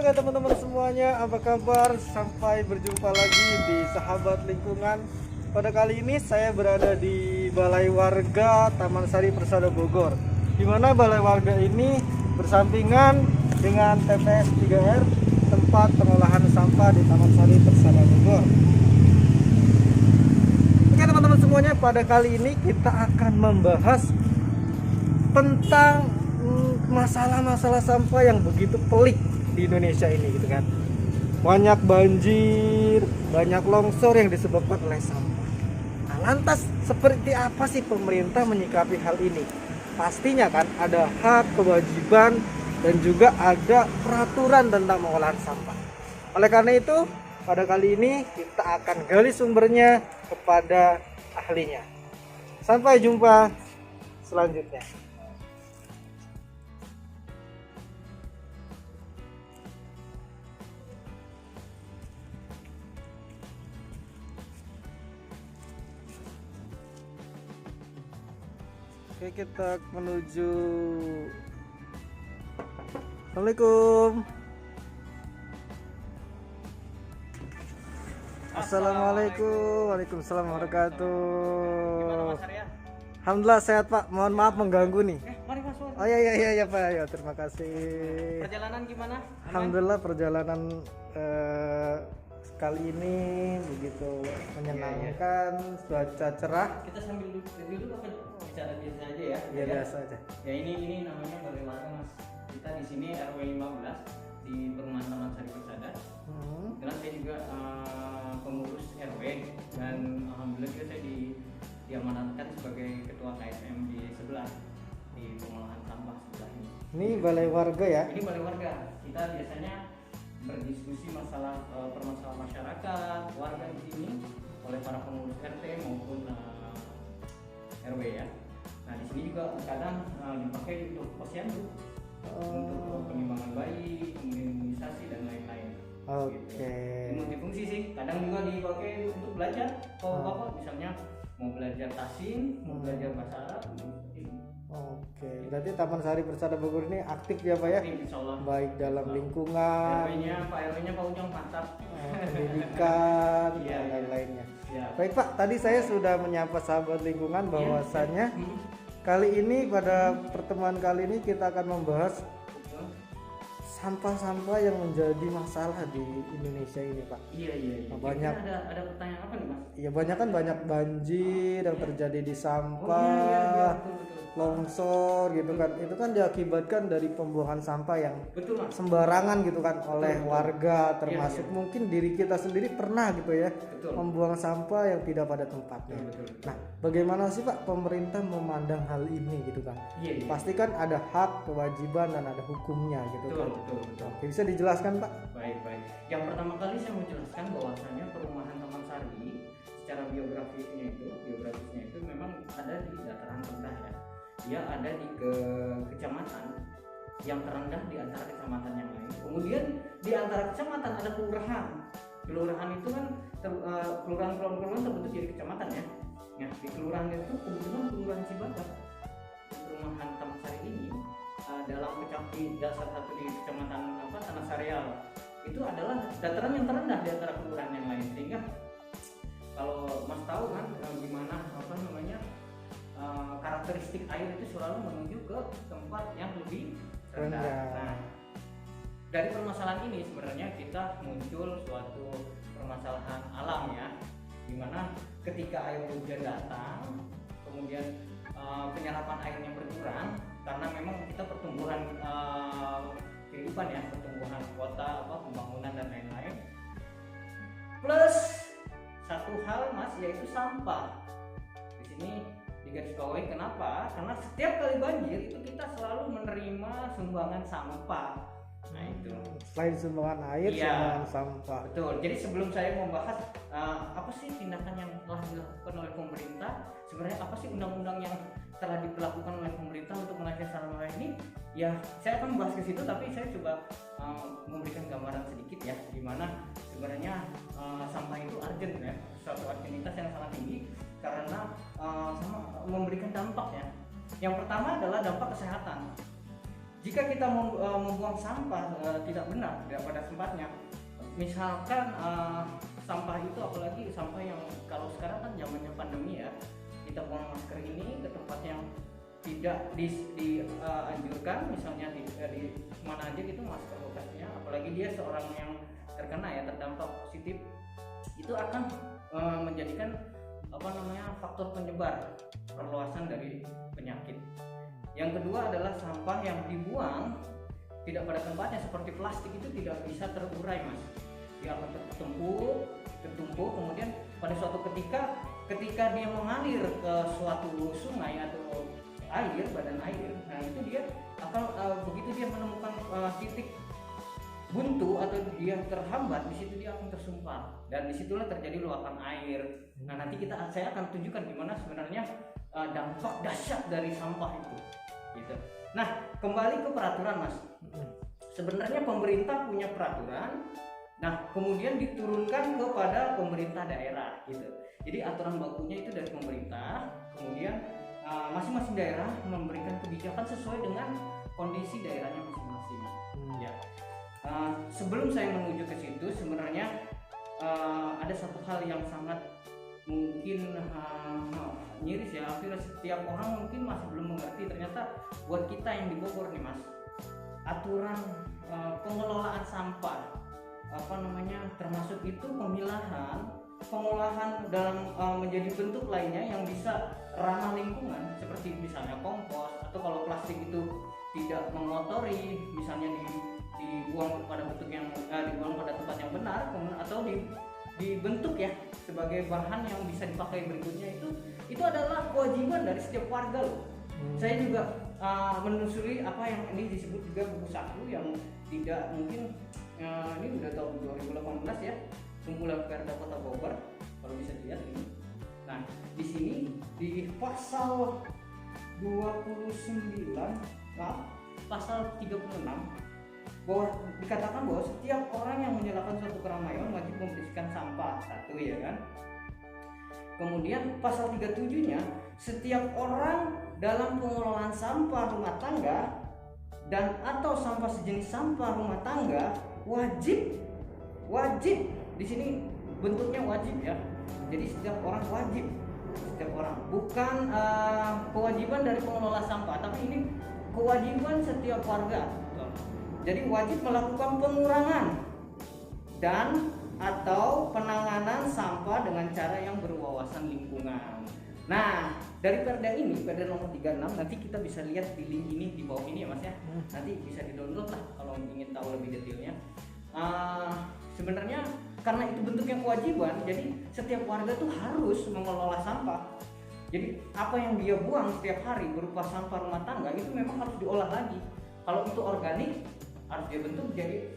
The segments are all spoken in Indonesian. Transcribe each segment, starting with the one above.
Oke teman-teman semuanya, apa kabar? Sampai berjumpa lagi di Sahabat Lingkungan. Pada kali ini saya berada di Balai Warga Taman Sari Persada Bogor, di mana Balai Warga ini bersampingan dengan TPS 3R, tempat pengolahan sampah di Taman Sari Persada Bogor. Oke teman-teman semuanya, pada kali ini kita akan membahas tentang masalah-masalah sampah yang begitu pelik di Indonesia ini gitu kan. Banyak banjir, banyak longsor yang disebabkan oleh sampah. Nah, lantas seperti apa sih pemerintah menyikapi hal ini? Pastinya kan ada hak, kewajiban, dan juga ada peraturan tentang pengolahan sampah. Oleh karena itu, pada kali ini kita akan gali sumbernya kepada ahlinya. Sampai jumpa selanjutnya. Oke, kita menuju. Assalamualaikum. Assalamualaikum. Waalaikumsalam warahmatullahi wabarakatuh. Alhamdulillah sehat Pak. Mohon maaf mengganggu nih. Mari Mas. Oh iya Pak. Ya, terima kasih. Perjalanan gimana? Aman? Alhamdulillah perjalanan kali ini begitu menyenangkan, cuaca cerah. Kita sambil duduk apa bicara biasa aja ya? Ya biasa aja. Ya ini namanya Balai Warga Mas. Kita di sini RW 15 di Perumahan Taman Sari Persada. Karena saya juga pengurus RW dan alhamdulillah juga saya diamanatkan sebagai ketua KSM di sebelah di pengolahan sampah sebelah ini. Ini Balai Warga ya? Ini Balai Warga. Kita biasanya berdiskusi masalah permasalahan masyarakat, warga di sini oleh para pengurus RT maupun RW ya. Nah di sini juga kadang dipakai untuk posyandu, untuk penimbangan bayi, imunisasi dan lain-lain. Oke. Gitu. Multifungsi sih. Kadang juga dipakai untuk belajar. Kalau bapak misalnya mau belajar tasing, mau belajar bahasa Arab. Oke, berarti Taman Sari Persada Bogor ini aktif ya Pak ya? Insyaallah. Baik dalam lingkungan, Pak RW-nya Pak Ujang mantap. pendidikan, Iya, dan iya. lain-lainnya. Ya. Baik Pak, tadi saya sudah menyapa sahabat lingkungan bahwasannya kali ini pada pertemuan kali ini kita akan membahas sampah-sampah yang menjadi masalah di Indonesia ini Pak. Iya. Nah, banyak. Ada pertanyaan apa nih Mas? Ya banyak banjir yang terjadi di sampah. Iya, betul. Longsor gitu kan, itu kan diakibatkan dari pembuangan sampah yang Betul Mas. sembarangan gitu kan oleh warga, termasuk Iya. mungkin diri kita sendiri pernah gitu ya Betul. membuang sampah yang tidak pada tempatnya. Betul. Nah, bagaimana sih Pak pemerintah memandang hal ini gitu kan? Iya. Pasti kan ada hak, kewajiban dan ada hukumnya gitu kan. Betul. Oke, bisa dijelaskan Pak? Baik. Yang pertama kali saya mau jelaskan bahwasanya perumahan Taman Sari secara biografisnya itu memang ada di dataran rendah ya. Dia ada di kecamatan yang terendah di antara kecamatan yang lain. Kemudian di antara kecamatan ada kelurahan. Kelurahan itu kan kelurahan terbentuk jadi kecamatan ya. Nah, di kelurahan itu kebetulan kelurahan Cibadak. Perumahan Taman Sari ini dalam salah satu di kecamatan Tanah Sarial itu adalah dataran yang terendah di antara kelurahan yang lain, sehingga kalau Mas tahu kan gimana karakteristik air itu selalu menuju ke tempat yang lebih rendah. Nah, dari permasalahan ini sebenarnya kita muncul suatu permasalahan alam ya, dimana ketika air hujan datang, kemudian penyerapan airnya berkurang karena memang kita pertumbuhan kehidupan ya, pertumbuhan kota, pembangunan dan lain-lain. Plus satu hal Mas, yaitu sampah. Di sini digarisbawahi kenapa? Karena setiap kali banjir itu kita selalu menerima sumbangan sampah. Nah itu. Selain sumbangan air, sumbangan sampah. Betul. Jadi sebelum saya membahas apa sih tindakan yang telah dilakukan oleh pemerintah, sebenarnya apa sih undang-undang yang telah dilakukan oleh pemerintah untuk mengatasi sampah ini? Ya, saya akan membahas ke situ, tapi saya coba memberikan gambaran sedikit ya, di mana sebenarnya sampah itu urgent ya, suatu urgenitas yang sangat tinggi karena memberikan dampak ya. Yang pertama adalah dampak kesehatan. jika kita membuang sampah tidak benar, tidak pada tempatnya, misalkan sampah itu, apalagi sampah yang kalau sekarang kan zamannya pandemi ya, kita buang masker ini ke tempat yang tidak dianjurkan, misalnya di mana aja gitu masker bekasnya, apalagi dia seorang yang terkena ya, terdampak positif, itu akan menjadikan faktor penyebar perluasan dari penyakit. Yang kedua adalah sampah yang dibuang tidak pada tempatnya, seperti plastik itu tidak bisa terurai mas, dia akan tertumpuk, kemudian pada suatu ketika dia mengalir ke suatu sungai atau air, badan air, nah itu dia akan begitu dia menemukan titik buntu atau dia terhambat, di situ dia akan tersumpal dan disitulah terjadi luapan air. Nah nanti saya akan tunjukkan gimana sebenarnya dampak dahsyat dari sampah itu gitu. Nah kembali ke peraturan mas, sebenarnya pemerintah punya peraturan, nah kemudian diturunkan kepada pemerintah daerah gitu. Jadi aturan bakunya itu dari pemerintah, kemudian masing-masing daerah memberikan kebijakan sesuai dengan kondisi daerahnya masing-masing ya. Sebelum saya menuju ke situ, sebenarnya ada satu hal yang sangat mungkin miris ya, hampir setiap orang mungkin masih belum mengerti. Ternyata buat kita yang di Bogor nih mas, aturan pengelolaan sampah termasuk itu pengolahan dalam menjadi bentuk lainnya yang bisa ramah lingkungan, seperti misalnya kompos, atau kalau plastik itu tidak mengotori, misalnya dibuang pada bentuk yang dibuang pada tempat yang benar, atau dibentuk ya sebagai bahan yang bisa dipakai berikutnya, itu adalah kewajiban dari setiap warga loh. Saya juga menelusuri apa yang ini disebut juga buku saku yang tidak mungkin ini udah tahun 2018 ya, kumpulan Perda Kota Bogor, kalau bisa dilihat ini. Nah di sini di pasal 29 pasal 36 bahwa dikatakan bahwa setiap orang yang menyalakan suatu keramaian wajib membersihkan sampah, satu ya kan. Kemudian pasal 37-nya, setiap orang dalam pengelolaan sampah rumah tangga dan atau sampah sejenis sampah rumah tangga wajib di sini bentuknya wajib ya. Jadi setiap orang wajib, setiap orang, bukan kewajiban dari pengelola sampah, tapi ini kewajiban setiap warga. Jadi wajib melakukan pengurangan dan atau penanganan sampah dengan cara yang berwawasan lingkungan. Nah, dari Perda ini, Perda nomor 36, nanti kita bisa lihat di link ini di bawah ini ya Mas ya. Nanti bisa di-download lah kalau ingin tahu lebih detailnya. Sebenarnya karena itu bentuknya kewajiban, jadi setiap warga tuh harus mengelola sampah. Jadi apa yang dia buang setiap hari berupa sampah rumah tangga itu memang harus diolah lagi. Kalau itu organik, harus dia bentuk jadi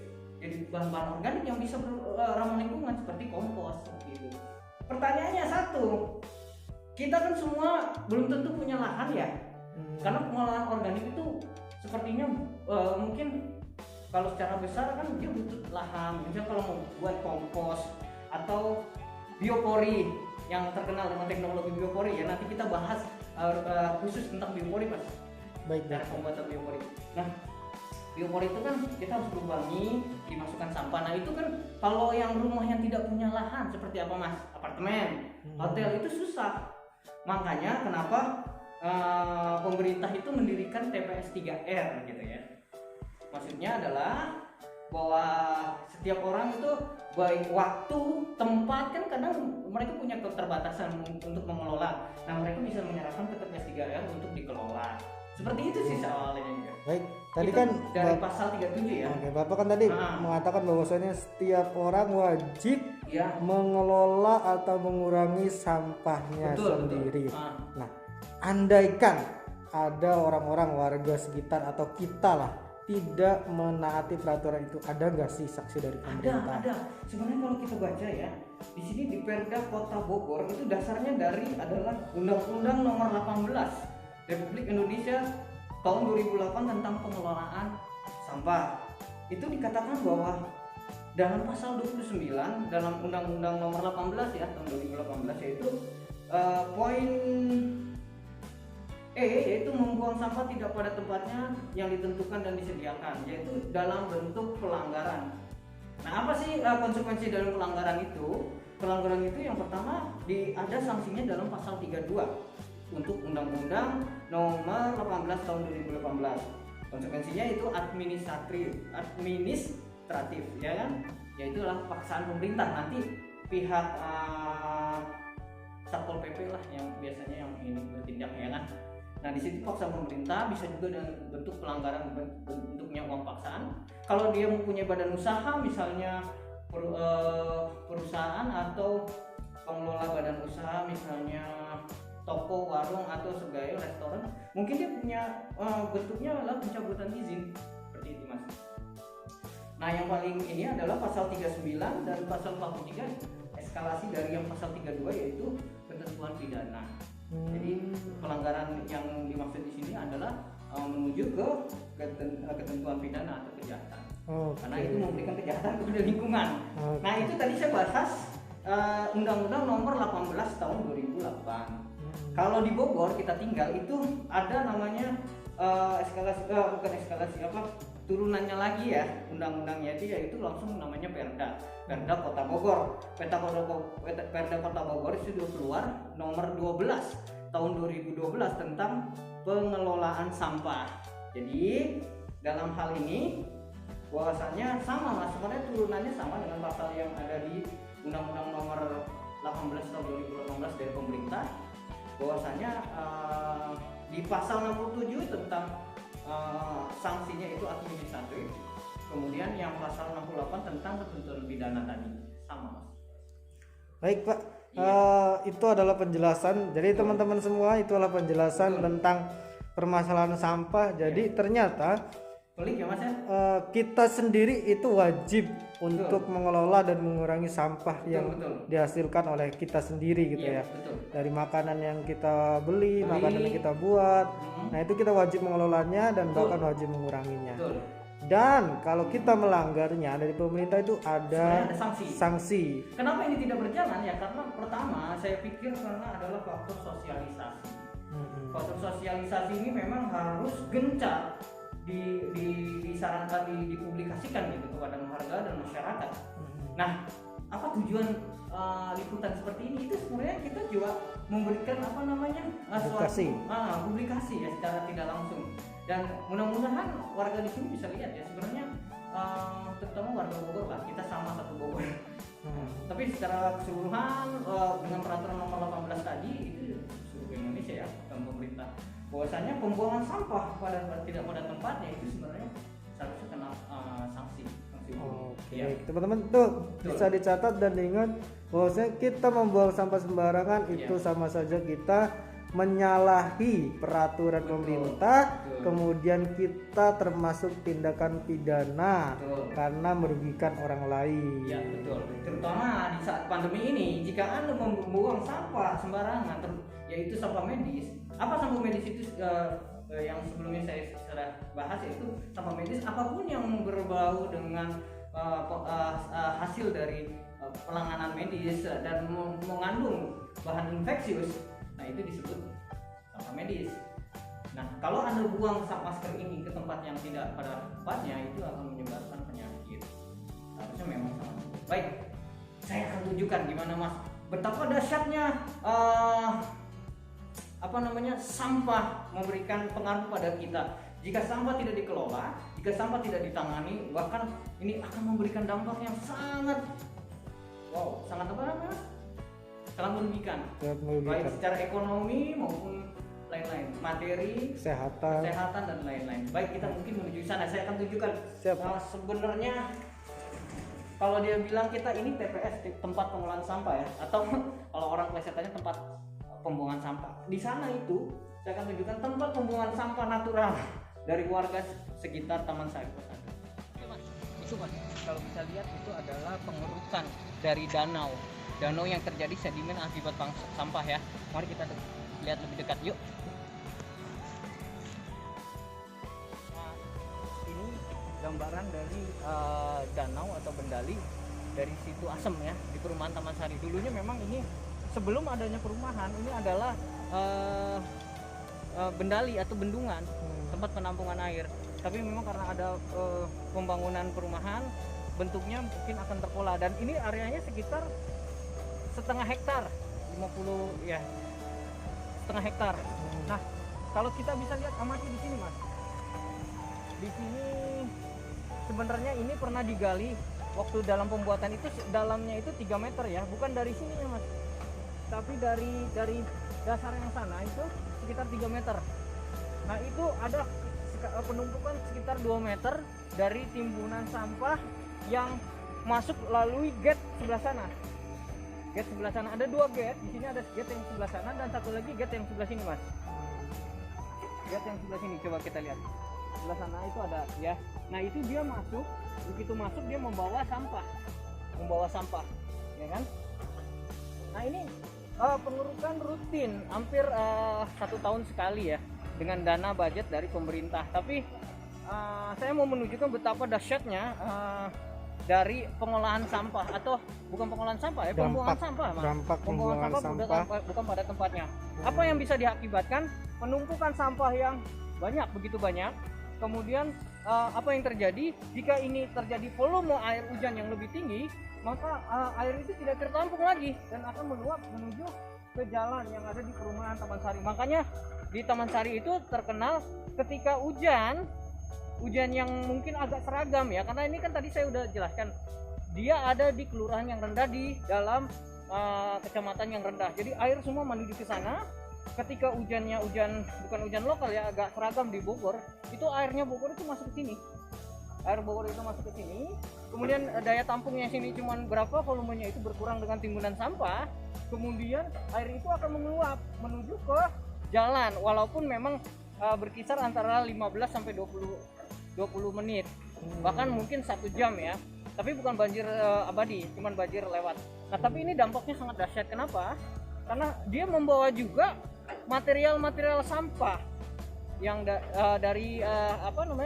bahan-bahan organik yang bisa ramah lingkungan seperti kompos gitu. Pertanyaannya satu, kita kan semua belum tentu punya lahan ya, karena pengolahan organik itu sepertinya mungkin kalau secara besar kan dia butuh lahan. Misalnya kalau mau buat kompos atau biopori yang terkenal dengan teknologi biopori ya, nanti kita bahas khusus tentang biopori Mas. Baik, cara pembuatan biopori. Nah, biopori itu kan kita harus lubangi, dimasukkan sampah. Nah itu kan kalau yang rumah yang tidak punya lahan seperti apa Mas, apartemen, hotel itu susah. Makanya kenapa pemerintah itu mendirikan TPS 3R gitu ya. Maksudnya adalah bahwa setiap orang itu baik waktu, tempat, kan kadang mereka punya keterbatasan untuk mengelola. Nah mereka bisa menyerahkan ke TPS 3R untuk dikelola. Seperti itu sih soalnya. Baik, tadi itu kan dari pasal 37 ya. Oke, Bapak kan tadi mengatakan bahwasanya setiap orang wajib ya mengelola atau mengurangi sampahnya sendiri. Betul. Nah, andaikan ada orang-orang warga sekitar atau kita lah tidak menaati peraturan itu, ada nggak sih sanksi dari pemerintah? Ada. Sebenarnya kalau kita baca ya, di sini di Perda Kota Bogor itu dasarnya adalah Undang-Undang Nomor 18 Republik Indonesia tahun 2008 tentang pengelolaan sampah. Itu dikatakan bahwa dalam pasal 29 dalam Undang-Undang Nomor 18 ya tahun 2018 yaitu poin yaitu membuang sampah tidak pada tempatnya yang ditentukan dan disediakan, yaitu dalam bentuk pelanggaran. Nah, apa sih konsekuensi dalam pelanggaran itu? Pelanggaran itu yang pertama ada sanksinya dalam pasal 32 untuk Undang-Undang Nomor 18 Tahun 2018. Konsekuensinya itu administratif, ya kan? Yaitu adalah paksaan pemerintah. Nanti pihak Satpol PP lah yang biasanya yang ini bertindak, ya kan? Nah, di situ paksaan pemerintah bisa juga dengan bentuk pelanggaran bentuknya uang paksaan. Kalau dia mempunyai badan usaha, misalnya perusahaan atau pengelola badan usaha, misalnya toko, warung atau sebagai restoran, mungkin dia punya bentuknya adalah pencabutan izin seperti itu, Mas. Nah, yang paling ini adalah pasal 39 dan pasal 43, eskalasi dari yang pasal 32 yaitu ketentuan pidana. Jadi pelanggaran yang dimaksud di sini adalah menuju ke ketentuan pidana atau kejahatan. Karena itu memberikan kejahatan kepada lingkungan. Nah, itu tadi saya bahas Undang-Undang Nomor 18 Tahun 2008. Kalau di Bogor kita tinggal itu ada namanya turunannya lagi ya, undang-undangnya itu yaitu langsung namanya Perda Kota Bogor. Perda Kota Bogor itu sudah keluar nomor 12 tahun 2012 tentang pengelolaan sampah. Jadi dalam hal ini bahwasannya sama, Mas, sebenarnya turunannya sama dengan pasal yang ada di Undang-Undang Nomor 18 tahun 2018 dari pemerintah. Bahwasanya di pasal 67 tentang sanksinya itu administratif, kemudian yang pasal 68 tentang ketentuan pidana tadi sama, Mas. Baik, Pak. Itu adalah penjelasan. Jadi teman-teman semua, itu adalah penjelasan tentang permasalahan sampah. Jadi ternyata pelik ya, Mas, ya? Kita sendiri itu wajib untuk mengelola dan mengurangi sampah yang dihasilkan oleh kita sendiri gitu ya. Betul. Dari makanan yang kita beli, makanan yang kita buat. Nah, itu kita wajib mengelolanya dan bahkan wajib menguranginya. Betul. Dan kalau kita melanggarnya, dari pemerintah itu ada sanksi. Kenapa ini tidak berjalan ya? Karena pertama saya pikir karena adalah faktor sosialisasi. Faktor sosialisasi ini memang harus gencar disarankan dipublikasikan gitu kepada warga dan masyarakat. Nah, apa tujuan liputan seperti ini? Itu sebenarnya kita juga memberikan publikasi ya secara tidak langsung. Dan mudah-mudahan warga di sini bisa lihat ya, sebenarnya terutama warga Bogor lah, kita sama satu Bogor. Tapi secara keseluruhan dengan peraturan nomor 18 tadi itu seluruh Indonesia ya, dan pemerintah, bahwasanya pembuangan sampah tidak pada tempatnya itu sebenarnya seharusnya kena sanksi. Ya. Teman-teman tuh bisa dicatat dan diingat bahwasanya kita membuang sampah sembarangan itu sama saja kita menyalahi peraturan pemerintah. Kemudian kita termasuk tindakan pidana karena merugikan orang lain. Ya, betul. Terutama di saat pandemi ini, jika Anda membuang sampah sembarangan, yaitu sampah medis. Apa sampah medis itu? Yang sebelumnya saya sudah bahas, yaitu sampah medis apapun yang berbau dengan hasil dari penanganan medis dan mengandung bahan infeksius, nah itu disebut sampah medis. Nah, kalau Anda buang masker ini ke tempat yang tidak pada tempatnya, itu akan menyebabkan penyakit. Harusnya memang sama. Baik, saya akan tunjukkan gimana, Mas, betapa dahsyatnya sampah memberikan pengaruh pada kita. Jika sampah tidak dikelola, jika sampah tidak ditangani, bahkan ini akan memberikan dampak yang sangat sangat merugikan. Baik secara ekonomi maupun lain-lain, materi, kesehatan dan lain-lain. Baik, kita mungkin menuju sana. Saya akan tunjukkan. Sebenarnya kalau dia bilang kita ini TPS, tempat pengolahan sampah ya, atau kalau orang plesetannya tempat pembuangan sampah. Di sana itu saya akan tunjukkan tempat pembuangan sampah natural dari warga sekitar Taman Sari Persada. Itu, Mas, kalau bisa lihat itu adalah pengerukan dari danau yang terjadi sedimen akibat sampah ya. Mari kita lihat lebih dekat yuk. Nah, ini gambaran dari danau atau bendali dari situ Asem ya, di perumahan Taman Sari. Dulunya memang ini sebelum adanya perumahan, ini adalah bendali atau bendungan, tempat penampungan air. Tapi memang karena ada pembangunan perumahan, bentuknya mungkin akan terpola, dan ini areanya sekitar setengah hektar, 50 ya, setengah hektar. Nah, kalau kita bisa lihat amati di sini Mas, di sini sebenarnya ini pernah digali waktu dalam pembuatan itu, dalamnya itu 3 meter ya, bukan dari sini ya Mas, tapi dari dasar yang sana itu sekitar 3 meter. Nah, itu ada penumpukan sekitar 2 meter dari timbunan sampah yang masuk melalui gate sebelah sana. Gate sebelah sana ada 2 gate, di sini ada gate yang sebelah sana dan satu lagi gate yang sebelah sini Mas. Gate yang sebelah sini coba kita lihat. Sebelah sana itu ada ya. Nah, itu dia masuk, begitu masuk dia membawa sampah, ya kan? Nah, ini pengurukan rutin hampir 1 tahun sekali ya, dengan dana budget dari pemerintah. Tapi saya mau menunjukkan betapa dahsyatnya dari pengolahan sampah, atau bukan pengolahan sampah ya, pembuangan sampah Mas. Dampak pembuangan sampah bukan pada tempatnya. Apa yang bisa diakibatkan? Penumpukan sampah yang banyak, begitu banyak. Kemudian apa yang terjadi jika ini terjadi volume air hujan yang lebih tinggi, maka air itu tidak tertampung lagi dan akan meluap menuju ke jalan yang ada di perumahan Taman Sari. Makanya di Taman Sari itu terkenal ketika hujan yang mungkin agak seragam ya, karena ini kan tadi saya udah jelaskan, dia ada di kelurahan yang rendah, di dalam kecamatan yang rendah. Jadi air semua menuju ke sana. Ketika hujannya bukan hujan lokal ya, agak seragam di Bogor, itu airnya Bogor itu masuk ke sini. Air Bogor itu masuk ke sini. Kemudian daya tampungnya sini cuman berapa, volumenya itu berkurang dengan timbunan sampah. Kemudian air itu akan menguap menuju ke jalan, walaupun memang berkisar antara 15 sampai 20 menit. Bahkan mungkin 1 jam ya. Tapi bukan banjir abadi, cuman banjir lewat. Nah, tapi ini dampaknya sangat dahsyat. Kenapa? Karena dia membawa juga material sampah yang dari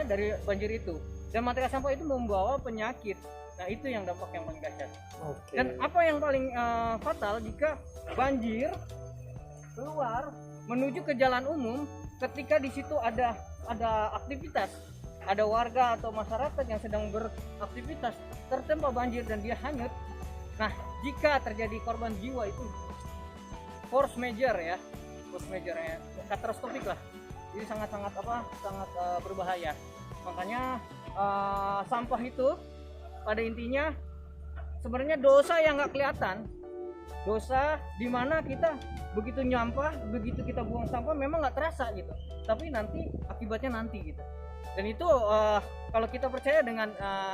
dari banjir itu, dan material sampah itu membawa penyakit. Nah, itu yang dampak yang paling dahsyat. Dan apa yang paling fatal jika banjir keluar menuju ke jalan umum, ketika di situ ada aktivitas, ada warga atau masyarakat yang sedang beraktivitas tertimpa banjir dan dia hanyut. Nah, jika terjadi korban jiwa itu force major ya, katastrofik lah. Jadi sangat berbahaya. Makanya sampah itu pada intinya sebenarnya dosa yang nggak kelihatan, dosa dimana kita begitu nyampah, begitu kita buang sampah memang nggak terasa gitu, tapi nanti akibatnya nanti gitu. Dan itu kalau kita percaya dengan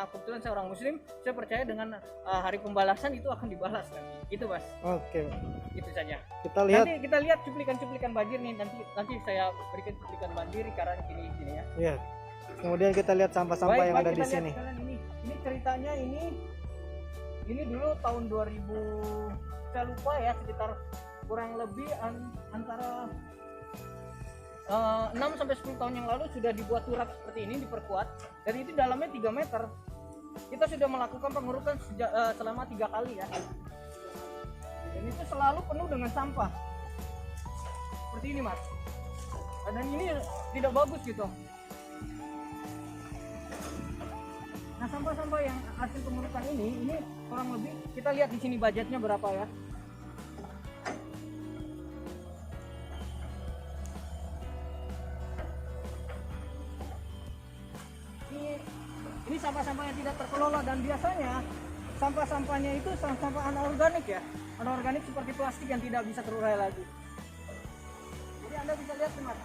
kebetulan saya orang Muslim, saya percaya dengan hari pembalasan itu akan dibalas nanti. Itu Mas. Oke. Itu saja. Nanti kita lihat cuplikan banjir nih, nanti saya berikan cuplikan banjir karena gini ya. Iya. Kemudian kita lihat sampah-sampah yang ada di sini. Ini ceritanya ini dulu tahun 2000, saya lupa ya, sekitar kurang lebih antara 6 sampai 10 tahun yang lalu sudah dibuat turap seperti ini, diperkuat, dan itu dalamnya 3 meter. Kita sudah melakukan pengurukan selama 3 kali ya, dan itu selalu penuh dengan sampah seperti ini Mas, dan ini tidak bagus gitu. Nah, sampah-sampah yang hasil pengurukan ini kurang lebih, kita lihat di sini budgetnya berapa ya. Ini sampah-sampah yang tidak terkelola, dan biasanya sampah-sampahnya itu sampah anorganik ya, anorganik seperti plastik yang tidak bisa terurai lagi. Jadi Anda bisa lihat Mas,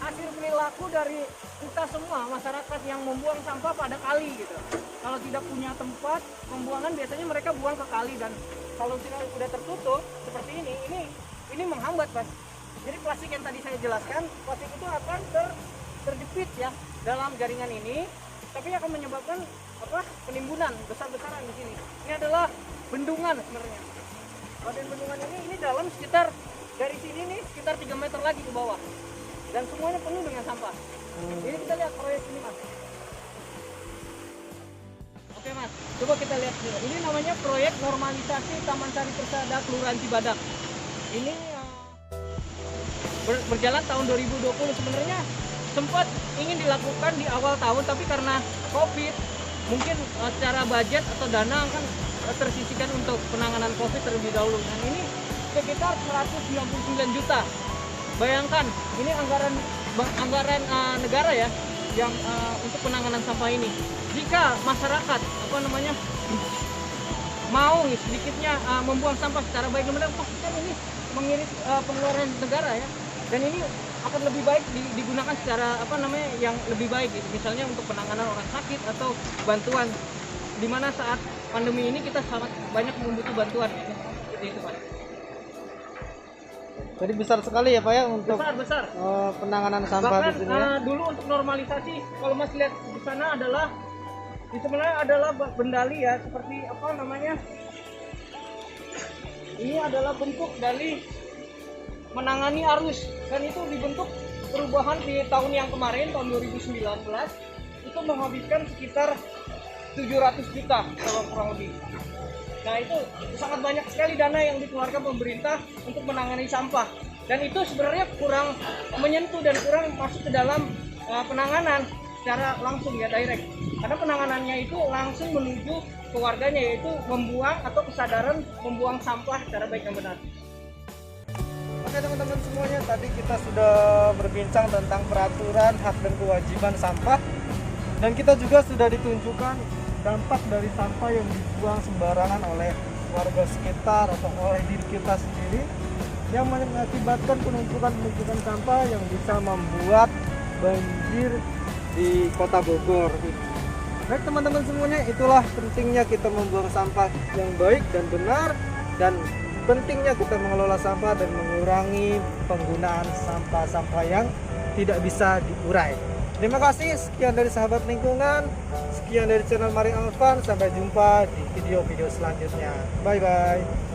hasil perilaku dari kita semua masyarakat yang membuang sampah pada kali gitu. Kalau tidak punya tempat pembuangan, biasanya mereka buang ke kali, dan kalau tidak sudah tertutup seperti ini menghambat Mas. Jadi plastik yang tadi saya jelaskan, plastik itu akan terjepit ya dalam jaringan ini, tapi akan menyebabkan apa? Penimbunan besar-besaran di sini. Ini adalah bendungan sebenarnya. Badan bendungan ini dalam sekitar dari sini nih sekitar 3 meter lagi ke bawah. Dan semuanya penuh dengan sampah. Ini kita lihat proyek ini, Mas. Oke, Mas. Coba kita lihat dulu. Ini namanya proyek normalisasi Taman Sari Persada Kelurahan Cibadak. Ini berjalan tahun 2020. Sebenarnya sempat ingin dilakukan di awal tahun, tapi karena Covid, mungkin secara budget atau dana kan tersisihkan untuk penanganan Covid terlebih dahulu. Dan ini sekitar 199 juta. Bayangkan, ini anggaran negara ya yang untuk penanganan sampah ini. Jika masyarakat mau sedikitnya membuang sampah secara baik, benar pastikan ini mengirit pengeluaran negara ya. Dan ini akan lebih baik digunakan secara yang lebih baik gitu. Misalnya untuk penanganan orang sakit atau bantuan, dimana saat pandemi ini kita sangat banyak membutuhkan bantuan gitu. Seperti itu, Pak. Jadi besar sekali ya Pak ya untuk Besar. penanganan sampah Bahkan di sini ya. dulu untuk normalisasi, kalau Mas lihat di sana sebenarnya adalah bendali ya, seperti ini adalah bentuk dari menangani arus, dan itu dibentuk perubahan di tahun yang kemarin, tahun 2019 itu menghabiskan sekitar 700 juta kurang lebih. Nah, itu sangat banyak sekali dana yang dikeluarkan pemerintah untuk menangani sampah, dan itu sebenarnya kurang menyentuh dan kurang masuk ke dalam penanganan secara langsung ya, direct. Karena penanganannya itu langsung menuju ke warganya, yaitu membuang atau kesadaran membuang sampah secara baik dan benar. Oke teman-teman semuanya, tadi kita sudah berbincang tentang peraturan, hak dan kewajiban sampah, dan kita juga sudah ditunjukkan dampak dari sampah yang dibuang sembarangan oleh warga sekitar atau oleh diri kita sendiri, yang mengakibatkan penumpukan sampah yang bisa membuat banjir di kota Bogor. Baik teman-teman semuanya, itulah pentingnya kita membuang sampah yang baik dan benar, dan pentingnya kita mengelola sampah dan mengurangi penggunaan sampah-sampah yang tidak bisa diurai. Terima kasih, sekian dari sahabat lingkungan, sekian dari channel Mari Alvan, sampai jumpa di video-video selanjutnya. Bye bye.